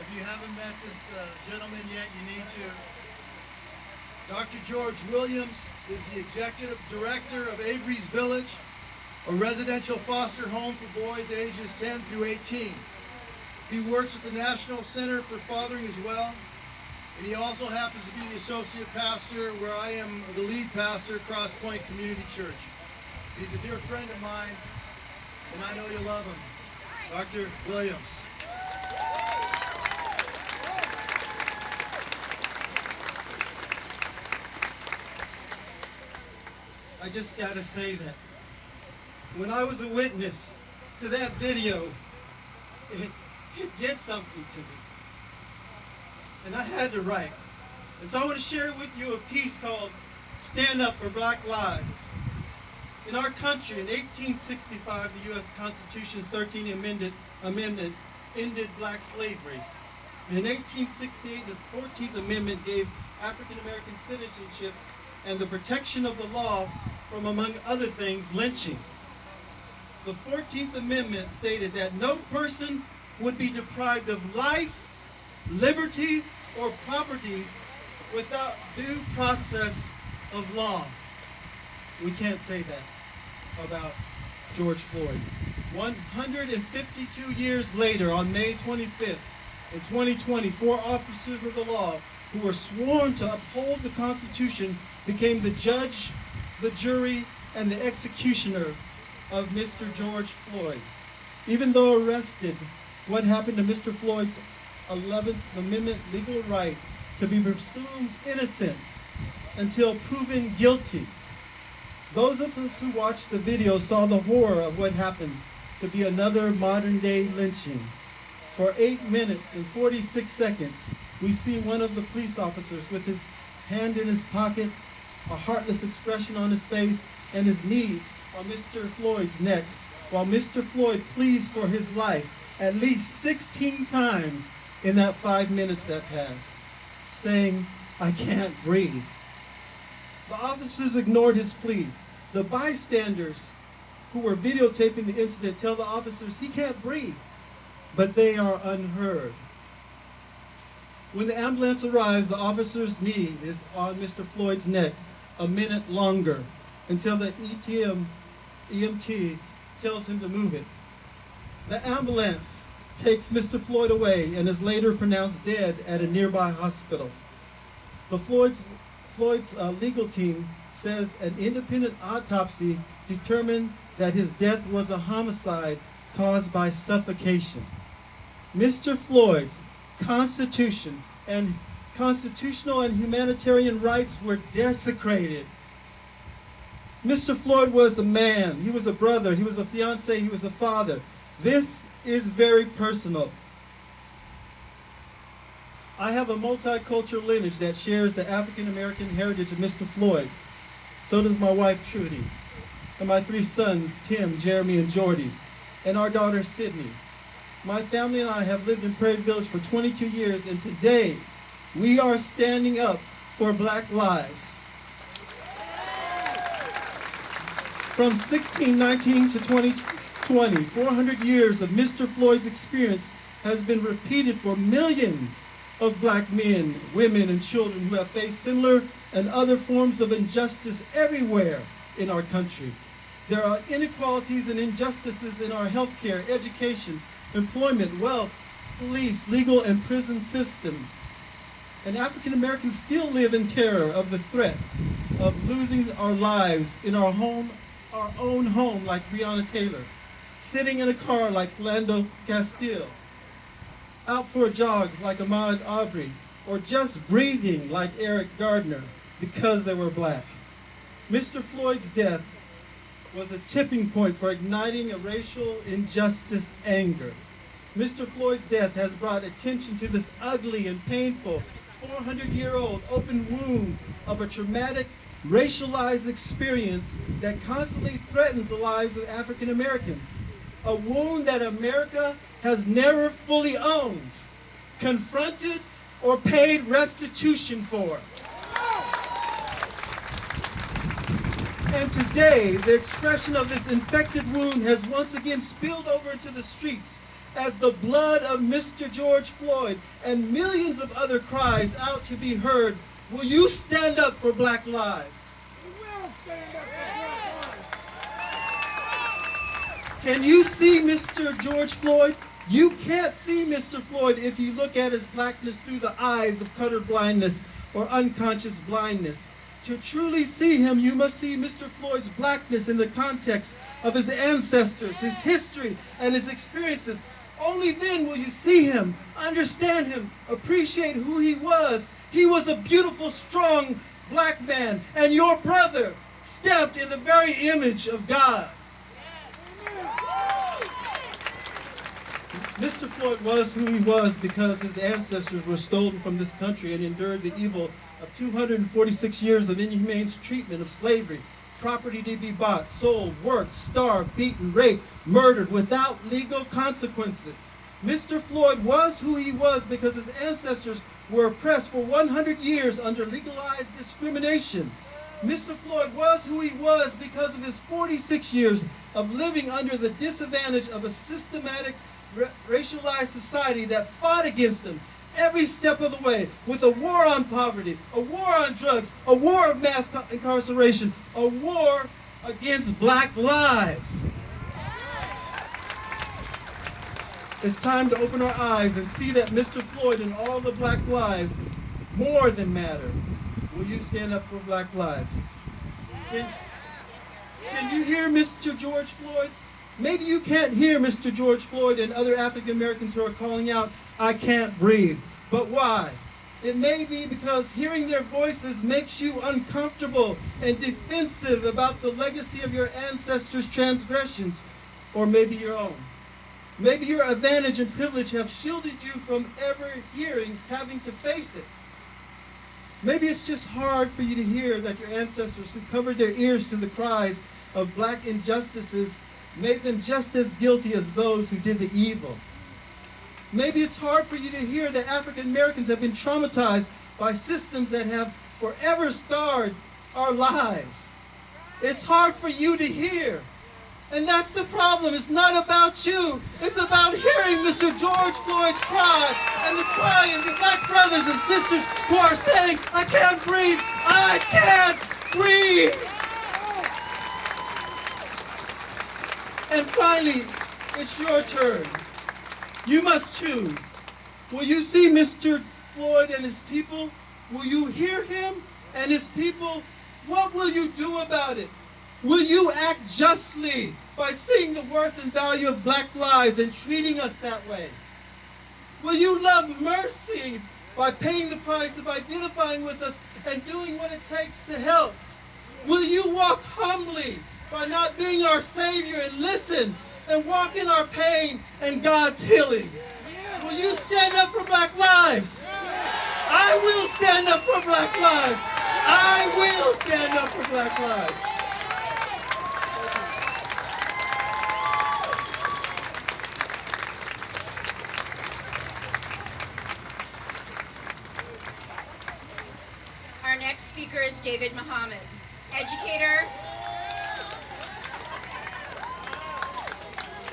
If you haven't met this gentleman yet, you need to. Dr. George Williams is the executive director of Avery's Village, a residential foster home for boys ages 10 through 18. He works with the National Center for Fathering as well, and he also happens to be the associate pastor where I am the lead pastor, Cross Point Community Church. He's a dear friend of mine, and I know you love him. Dr. Williams. I just gotta say that when I was a witness to that video, it did something to me. And I had to write. And so I want to share with you a piece called Stand Up for Black Lives. In our country, in 1865, the U.S. Constitution's 13th Amendment ended black slavery. And in 1868, the 14th Amendment gave African American citizenships and the protection of the law from, among other things, lynching. The 14th Amendment stated that no person would be deprived of life, liberty, or property without due process of law. We can't say that about George Floyd. 152 years later, on May 25th, in 2020, 4 officers of the law who were sworn to uphold the Constitution became the judge, the jury, and the executioner of Mr. George Floyd. Even though arrested, what happened to Mr. Floyd's 11th Amendment legal right to be presumed innocent until proven guilty? Those of us who watched the video saw the horror of what happened to be another modern-day lynching. For 8 minutes and 46 seconds, we see one of the police officers with his hand in his pocket, a heartless expression on his face, and his knee on Mr. Floyd's neck, while Mr. Floyd pleads for his life at least 16 times in that 5 minutes that passed, saying, "I can't breathe." The officers ignored his plea. The bystanders who were videotaping the incident tell the officers he can't breathe, but they are unheard. When the ambulance arrives, the officer's knee is on Mr. Floyd's neck a minute longer until the EMT tells him to move it. The ambulance takes Mr. Floyd away and is later pronounced dead at a nearby hospital. The Floyd's legal team says an independent autopsy determined that his death was a homicide caused by suffocation. Mr. Floyd's constitutional and humanitarian rights were desecrated. Mr. Floyd was a man, he was a brother, he was a fiance, he was a father. This is very personal. I have a multicultural lineage that shares the African American heritage of Mr. Floyd. So does my wife, Trudy, and my 3 sons, Tim, Jeremy, and Jordy, and our daughter, Sydney. My family and I have lived in Prairie Village for 22 years, and today we are standing up for black lives. From 1619 to 2020, 400 years of Mr. Floyd's experience has been repeated for millions of black men, women, and children who have faced similar and other forms of injustice everywhere in our country. There are inequalities and injustices in our healthcare, education, employment, wealth, police, legal, and prison systems. And African Americans still live in terror of the threat of losing our lives in our own home like Breonna Taylor, sitting in a car like Philando Castile, out for a jog like Ahmaud Arbery, or just breathing like Eric Gardner because they were black. Mr. Floyd's death was a tipping point for igniting a racial injustice anger. Mr. Floyd's death has brought attention to this ugly and painful 400-year-old open wound of a traumatic, racialized experience that constantly threatens the lives of African Americans. A wound that America has never fully owned, confronted, or paid restitution for. And today, the expression of this infected wound has once again spilled over into the streets as the blood of Mr. George Floyd and millions of other cries out to be heard, will you stand up for Black lives? We will stand up for Black lives. Can you see Mr. George Floyd? You can't see Mr. Floyd if you look at his blackness through the eyes of color blindness or unconscious blindness. To truly see him, you must see Mr. Floyd's blackness in the context of his ancestors, his history, and his experiences. Only then will you see him, understand him, appreciate who he was. He was a beautiful, strong black man, and your brother, stamped in the very image of God. Mr. Floyd was who he was because his ancestors were stolen from this country and endured the evil of 246 years of inhumane treatment of slavery, property to be bought, sold, worked, starved, beaten, raped, murdered without legal consequences. Mr. Floyd was who he was because his ancestors were oppressed for 100 years under legalized discrimination. Mr. Floyd was who he was because of his 46 years of living under the disadvantage of a systematic racialized society that fought against him every step of the way, with a war on poverty, a war on drugs, a war of mass incarceration, a war against Black lives. It's time to open our eyes and see that Mr. Floyd and all the Black lives more than matter. Will you stand up for Black lives? Can you hear Mr. George Floyd? Maybe you can't hear Mr. George Floyd and other African Americans who are calling out, "I can't breathe." But why? It may be because hearing their voices makes you uncomfortable and defensive about the legacy of your ancestors' transgressions, or maybe your own. Maybe your advantage and privilege have shielded you from ever having to face it. Maybe it's just hard for you to hear that your ancestors who covered their ears to the cries of Black injustices made them just as guilty as those who did the evil. Maybe it's hard for you to hear that African Americans have been traumatized by systems that have forever scarred our lives. It's hard for you to hear. And that's the problem. It's not about you. It's about hearing Mr. George Floyd's cry and the cry of your Black brothers and sisters who are saying, "I can't breathe. I can't breathe." And finally, it's your turn. You must choose. Will you see Mr. Floyd and his people? Will you hear him and his people? What will you do about it? Will you act justly by seeing the worth and value of Black lives and treating us that way? Will you love mercy by paying the price of identifying with us and doing what it takes to help? Will you walk humbly by not being our Savior and listen and walk in our pain and God's healing? Will you stand up for Black lives? I will stand up for Black lives. I will stand up for Black lives. Our next speaker is David Muhammad, educator,